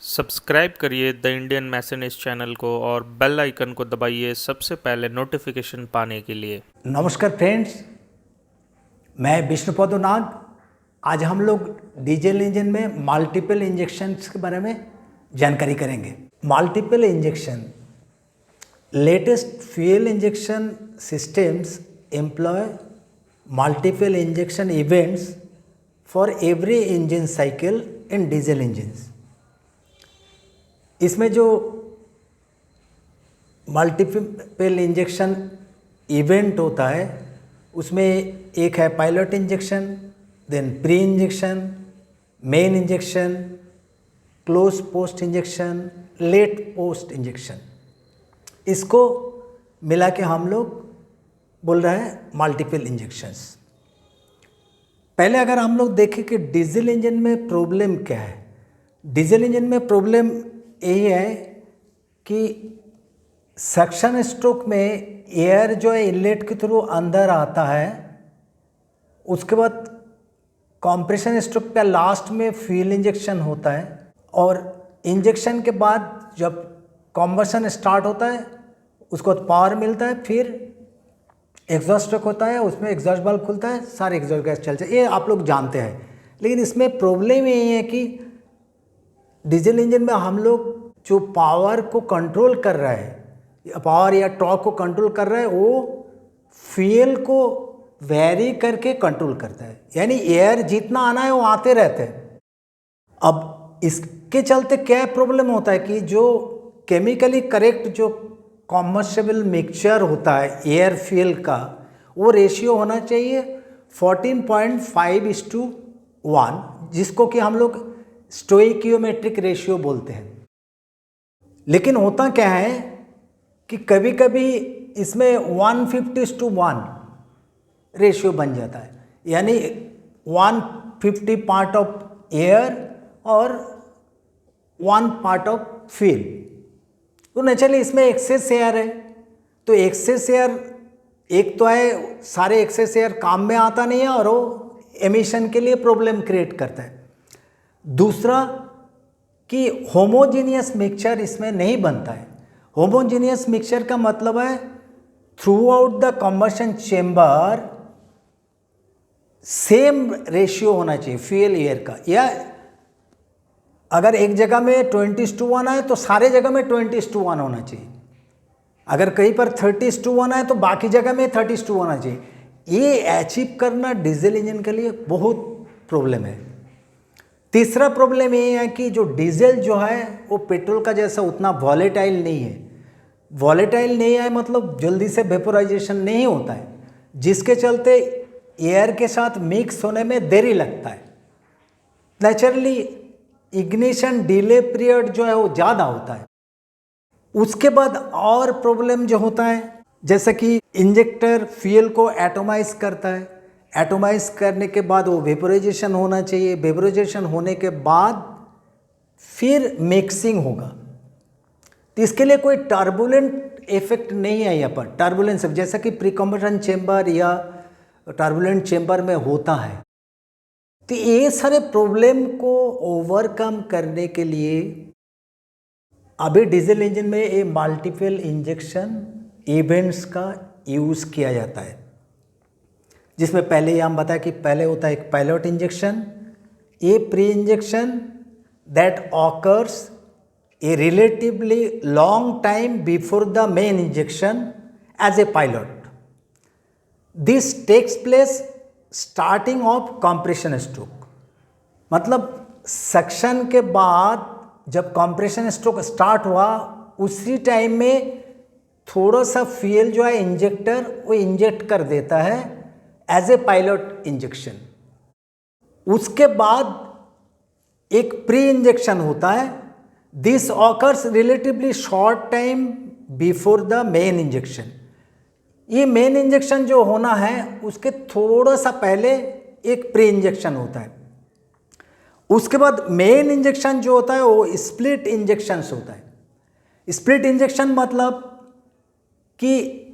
Subscribe करिए the Indian message channel को और बेल आइकन को दबाइए सबसे पहले नोटिफिकेशन पाने के लिए। नमस्कार फ्रेंड्स, मैं विष्णुपद नाग। आज हम लोग डीजल इंजन में मल्टीपल इंजेक्शंस के बारे में जानकारी करेंगे। Multiple injection latest fuel injection systems employ multiple injection events for every engine cycle in diesel engines. इसमें जो मल्टीपल इंजेक्शन इवेंट होता है उसमें एक है pilot injection, then pre injection, main injection, close post injection, late post injection. इसको मिला के हम लोग बोल रहे हैं मल्टीपल इंजेक्शंस। पहले अगर हम लोग देखें कि डीजल इंजन में प्रॉब्लम क्या है। डीजल इंजन में प्रॉब्लम यही है कि सक्शन स्ट्रोक में एयर जो है इनलेट के थ्रू अंदर आता है, उसके बाद कंप्रेशन स्ट्रोक पे लास्ट में फ्यूल इंजेक्शन होता है और इंजेक्शन के बाद जब कॉम्बशन स्टार्ट होता है उसको पावर मिलता है, फिर एग्जॉस्ट स्ट्रोक होता है, उसमें एग्जॉस्ट वाल्व खुलता है, सारे एग्जॉस्ट गैस चलते हैं। ये आप लोग जानते हैं। लेकिन इसमें प्रॉब्लम यही है कि डीजल इंजन में हम लोग जो पावर को कंट्रोल कर रहा है, पावर या टॉर्क को कंट्रोल कर रहा है, वो फ्यूल को वेरी करके कंट्रोल करता है। यानी एयर जितना आना है वो आते रहते हैं। अब इसके चलते क्या प्रॉब्लम होता है कि जो केमिकली करेक्ट जो कॉम्बस्टिबल मिक्सचर होता है एयर फ्यूल का, वो रेशियो होना चाहिए 14.5:1, जिसको कि हम लोग स्टोइकियोमेट्रिक रेशियो बोलते हैं। लेकिन होता क्या है कि कभी कभी इसमें 150:1 रेशियो बन जाता है, यानी 150 पार्ट ऑफ एयर और 1 पार्ट ऑफ फ्यूल। तो नेचुरली इसमें एक्सेस एयर है, तो एक्सेस एयर एक तो है, सारे एक्सेस एयर काम में आता नहीं है और वो एमिशन के लिए प्रॉब्लम क्रिएट करता है। दूसरा कि होमोजीनियस मिक्सचर इसमें नहीं बनता है। होमोजीनियस मिक्सचर का मतलब है through out the combustion chamber same ratio होना चाहिए फ्यूल एयर का। या अगर एक जगह में 20:1 है तो सारे जगह में 20:1 होना चाहिए। अगर कहीं पर 30:1 है तो बाकी जगह में 30:1 होना चाहिए। ये अचीव करना डीजल इंजन के लिए बहुत प्रॉब्लम है। तीसरा प्रॉब्लम ये है कि जो डीजल जो है वो पेट्रोल का जैसा उतना वॉलेटाइल नहीं है। वॉलेटाइल नहीं है मतलब जल्दी से वेपोराइजेशन नहीं होता है, जिसके चलते एयर के साथ मिक्स होने में देरी लगता है। नेचुरली इग्निशन डिले पीरियड जो है वो ज़्यादा होता है। उसके बाद और प्रॉब्लम जो होता है, जैसे कि इंजेक्टर फ्यूल को एटोमाइज करता है। एटोमाइज करने के बाद वो वेपोराइजेशन होना चाहिए। वेपोराइजेशन होने के बाद फिर मिक्सिंग होगा। तो इसके लिए कोई टर्बुलेंट इफेक्ट नहीं है यहाँ पर। टर्बुलेंस जैसा कि प्रीकम्बशन चेम्बर या टर्बुलेंट चेम्बर में होता है। तो ये सारे प्रॉब्लम को ओवरकम करने के लिए अभी डीजल इंजन में ये मल्टीपल इंजेक्शन इवेंट्स का यूज़ किया जाता है, जिसमें पहले ही हम बताया कि पहले होता है एक pilot injection, a pre injection that occurs a relatively long time before the main injection as a pilot. This takes place starting of compression stroke. मतलब सक्शन के बाद जब कंप्रेशन स्ट्रोक स्टार्ट हुआ उसी टाइम में थोड़ा सा फ्यूल जो है इंजेक्टर वो इंजेक्ट कर देता है एज ए पायलट इंजेक्शन। उसके बाद एक प्री इंजेक्शन होता है। This occurs relatively short time before the main injection. ये मेन इंजेक्शन जो होना है उसके थोड़ा सा पहले एक प्री इंजेक्शन होता है। उसके बाद मेन इंजेक्शन जो होता है वो स्प्लिट इंजेक्शन होता है। स्प्लिट इंजेक्शन मतलब कि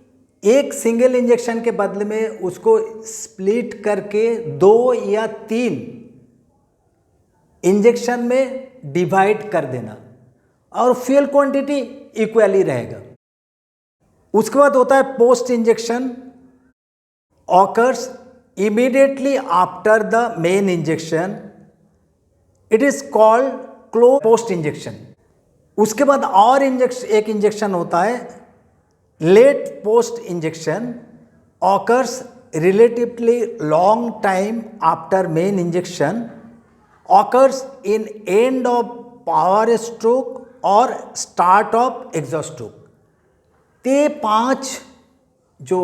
एक सिंगल इंजेक्शन के बदले में उसको स्प्लिट करके 2 या 3 इंजेक्शन में डिवाइड कर देना और फ्यूल क्वांटिटी इक्वली रहेगा। उसके बाद होता है post injection occurs immediately after the main injection, it is called close post injection. उसके बाद और एक इंजेक्शन होता है late post injection occurs relatively long time after main injection, occurs in end of power stroke और start of exhaust stroke. ते 5 जो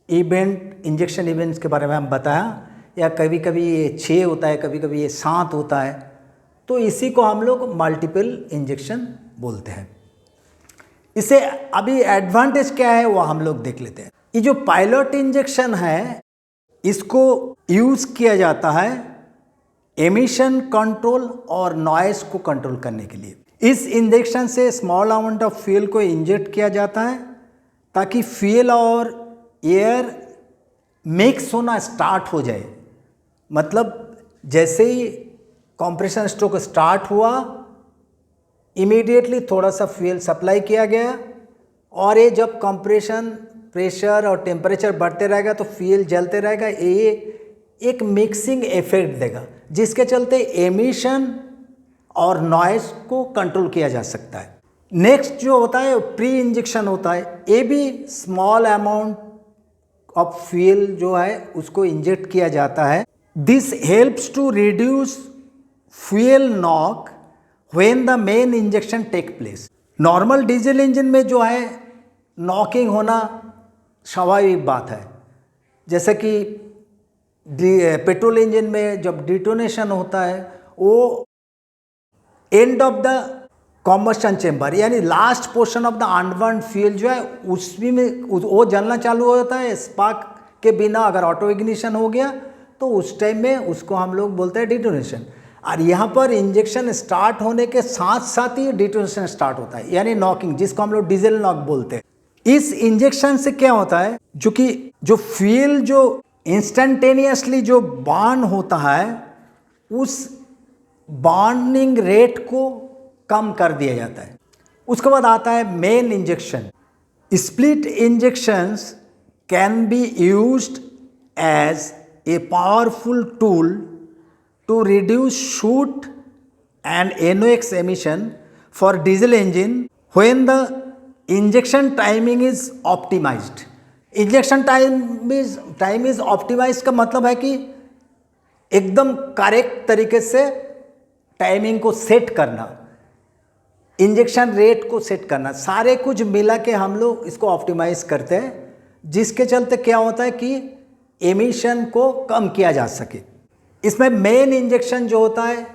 event injection events के बारे में हम बताया, या कभी कभी ये 6 होता है, कभी कभी ये 7 होता है, तो इसी को हम लोग मल्टीपल इंजेक्शन बोलते हैं। इसे अभी एडवांटेज क्या है वो हम लोग देख लेते हैं। ये जो पायलट इंजेक्शन है इसको यूज़ किया जाता है एमिशन कंट्रोल और नॉइस को कंट्रोल करने के लिए। इस इंजेक्शन से स्मॉल अमाउंट ऑफ फ्यूल को इंजेक्ट किया जाता है ताकि फ्यूल और एयर मिक्स होना स्टार्ट हो जाए। मतलब जैसे ही कंप्रेशन स्ट्रोक स्टार्ट हुआ, इमीडिएटली थोड़ा सा फ्यूल सप्लाई किया गया और ये जब कंप्रेशन प्रेशर और टेम्परेचर बढ़ते रहेगा तो फ्यूल जलते रहेगा। ये एक मिक्सिंग इफेक्ट देगा जिसके चलते एमिशन और नॉइस को कंट्रोल किया जा सकता है। नेक्स्ट जो होता है प्री इंजेक्शन होता है। ये भी स्मॉल अमाउंट ऑफ फ्यूल जो है उसको इंजेक्ट किया जाता है। This helps to reduce fuel knock when the main injection take place. Normal diesel engine में जो है नॉकिंग होना स्वाभाविक बात है, जैसे कि पेट्रोल इंजन में जब डिटोनेशन होता है वो एंड ऑफ द कॉम्बस्शन चेम्बर यानी last portion of the unburned fuel जो है उसमें वो जलना चालू हो जाता है स्पार्क के बिना। अगर ऑटो इग्निशन हो गया तो उस टाइम में उसको हम लोग बोलते हैं डिटोनेशन। और यहाँ पर इंजेक्शन स्टार्ट होने के साथ साथ ही डिटोनेशन स्टार्ट होता है यानी नॉकिंग, जिसको हम लोग डीजल नॉक बोलते हैं। इस इंजेक्शन से क्या होता है जो फ्यूल जो इंस्टेंटेनियसली जो बर्न होता है उस बर्निंग रेट को कम कर दिया जाता है। उसके बाद आता है main injection. Split injections can be used as a powerful tool to reduce soot and NOx emission for diesel engine when the injection timing is optimized। Injection time is optimize का मतलब है कि एकदम करेक्ट तरीके से timing को set करना, injection rate को सेट करना, सारे कुछ मिला के हम लोग इसको ऑप्टिमाइज करते हैं, जिसके चलते क्या होता है कि एमिशन को कम किया जा सके। इसमें मेन इंजेक्शन जो होता है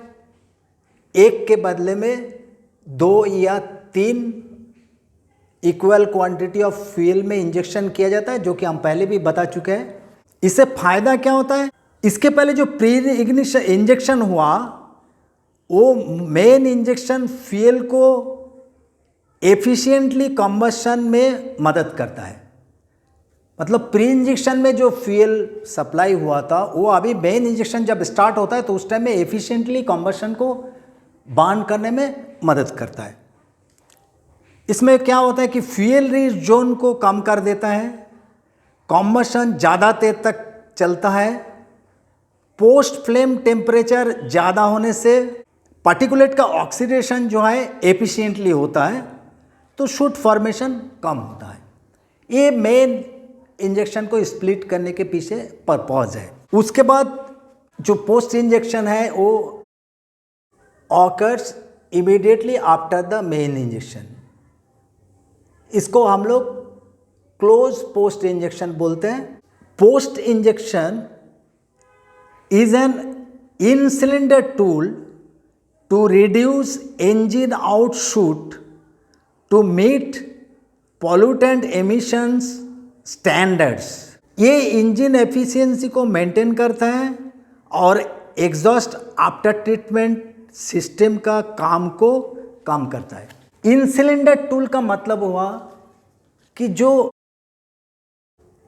एक के बदले में 2 या 3 इक्वल क्वांटिटी ऑफ फ्यूल में इंजेक्शन किया जाता है, जो कि हम पहले भी बता चुके हैं। इससे फायदा क्या होता है, इसके पहले जो प्री इग्निशन इंजेक्शन हुआ वो मेन इंजेक्शन फ्यूल को एफिशिएंटली कंबशन में मदद करता है। मतलब प्री इंजेक्शन में जो फ्यूल सप्लाई हुआ था वो अभी मेन इंजेक्शन जब स्टार्ट होता है तो उस टाइम में एफिशिएंटली कंबशन को बर्न करने में मदद करता है। इसमें क्या होता है कि फ्यूल रिच जोन को कम कर देता है, कंबशन ज़्यादा देर तक चलता है, पोस्ट फ्लेम टेम्परेचर ज़्यादा होने से पार्टिकुलेट का ऑक्सीडेशन जो है एफिशिएंटली होता है तो शूट फॉर्मेशन कम होता है। ये मेन इंजेक्शन को स्प्लिट करने के पीछे पर्पज है। उसके बाद जो पोस्ट इंजेक्शन है वो occurs immediately after the main injection. इसको हम लोग क्लोज पोस्ट इंजेक्शन बोलते हैं। Post injection is an in cylinder tool to reduce engine outshoot to meet pollutant emissions standards। ये इंजन एफिशिएंसी को मेंटेन करता है और एग्जॉस्ट आफ्टर ट्रीटमेंट सिस्टम का काम को कम करता है। इन सिलेंडर टूल का मतलब हुआ कि जो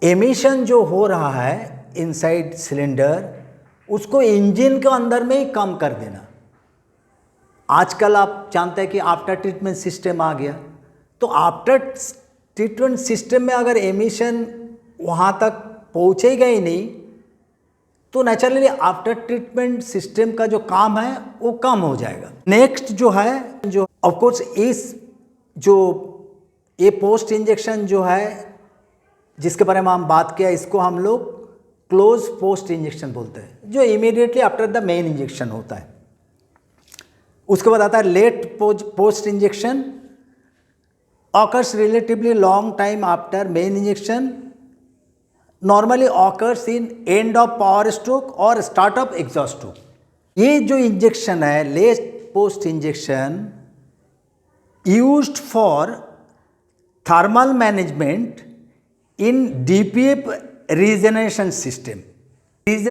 एमिशन जो हो रहा है इनसाइड सिलेंडर उसको इंजन के अंदर में ही कम कर देना। आजकल आप जानते हैं कि आफ्टर ट्रीटमेंट सिस्टम आ गया, तो आफ्टर ट्रीटमेंट सिस्टम में अगर एमिशन वहाँ तक पहुँचेगा ही नहीं तो नेचुरली आफ्टर ट्रीटमेंट सिस्टम का जो काम है वो कम हो जाएगा। नेक्स्ट जो है, जो ऑफ कोर्स इस जो ये पोस्ट इंजेक्शन जो है जिसके बारे में हम बात किया, इसको हम लोग क्लोज पोस्ट इंजेक्शन बोलते हैं, जो immediately after the main injection होता है। उसके बाद आता है late post injection, occurs relatively long time after main injection, normally occurs in end of power stroke और स्टार्ट ऑफ एग्जॉस्ट स्ट्रोक। ये जो इंजेक्शन है late post injection used for thermal management in DPF regeneration system.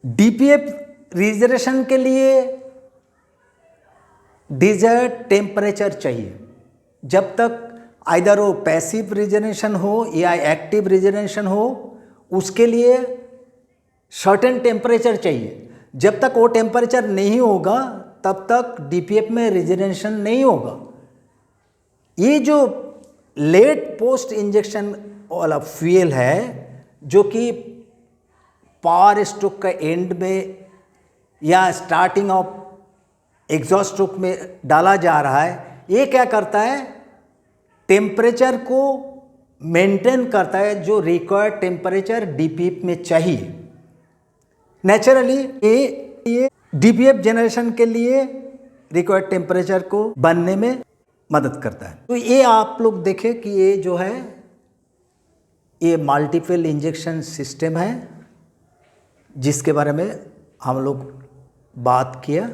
DPF regeneration के लिए desired temperature चाहिए। जब तक either वो पैसिव रीजनरेशन हो या एक्टिव रीजनरेशन हो, उसके लिए सर्टेन टेम्परेचर चाहिए। जब तक वो टेम्परेचर नहीं होगा तब तक डीपीएफ में रीजनरेशन नहीं होगा। ये जो लेट पोस्ट इंजेक्शन वाला फ्यूल है जो कि पावर स्ट्रोक का एंड में या स्टार्टिंग ऑफ एग्जॉस्ट स्ट्रोक में डाला जा रहा है, ये क्या करता है, टेम्परेचर को मेंटेन करता है जो रिक्वायर्ड टेम्परेचर डीपीएफ में चाहिए। नेचुरली ये डीपीएफ जनरेशन के लिए रिक्वायर्ड टेम्परेचर को बनने में मदद करता है। तो ये आप लोग देखें कि ये जो है ये मल्टीपल इंजेक्शन सिस्टम है जिसके बारे में हम लोग बात किया।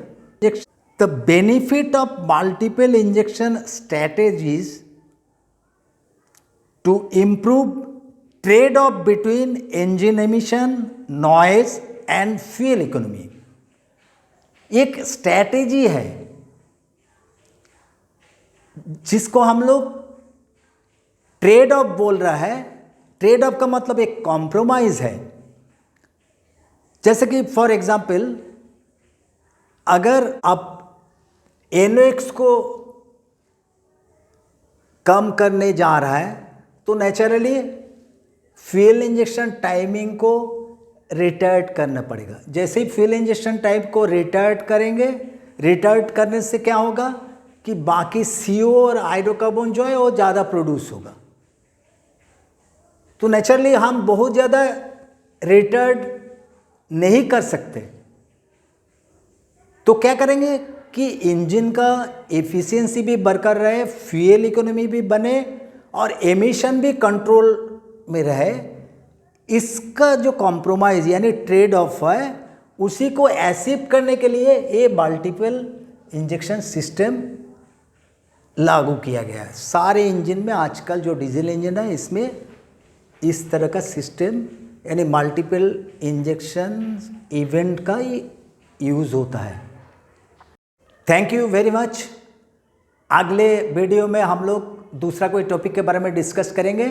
The benefit of multiple injection strategies to improve trade-off between engine emission, noise and fuel economy। एक स्ट्रैटेजी है जिसको हम लोग ट्रेड ऑफ बोल रहा है। ट्रेड ऑफ का मतलब एक कॉम्प्रोमाइज है। जैसे कि फॉर एग्जांपल अगर आप NOx को कम करने जा रहा है तो नेचुरली फ्यूल इंजेक्शन टाइमिंग को रिटार्ड करना पड़ेगा। जैसे ही फ्यूल इंजेक्शन टाइम को रिटार्ड करेंगे, रिटार्ड करने से क्या होगा कि बाकी CO और हाइड्रोकार्बन जो है वो ज़्यादा प्रोड्यूस होगा। तो नेचुरली हम बहुत ज़्यादा रिटार्ड नहीं कर सकते, तो क्या करेंगे कि इंजन का एफिशिएंसी भी बरकरार रहे, फ्यूल इकोनॉमी भी बने और एमिशन भी कंट्रोल में रहे। इसका जो कॉम्प्रोमाइज़ यानी ट्रेड ऑफ है उसी को अचीव करने के लिए ये मल्टीपल इंजेक्शन सिस्टम लागू किया गया है। सारे इंजन में आजकल जो डीजल इंजन है इसमें इस तरह का सिस्टम यानी मल्टीपल इंजेक्शन इवेंट का यूज़ होता है। Thank you very much. अगले वीडियो में हम लोग दूसरा कोई टॉपिक के बारे में डिस्कस करेंगे।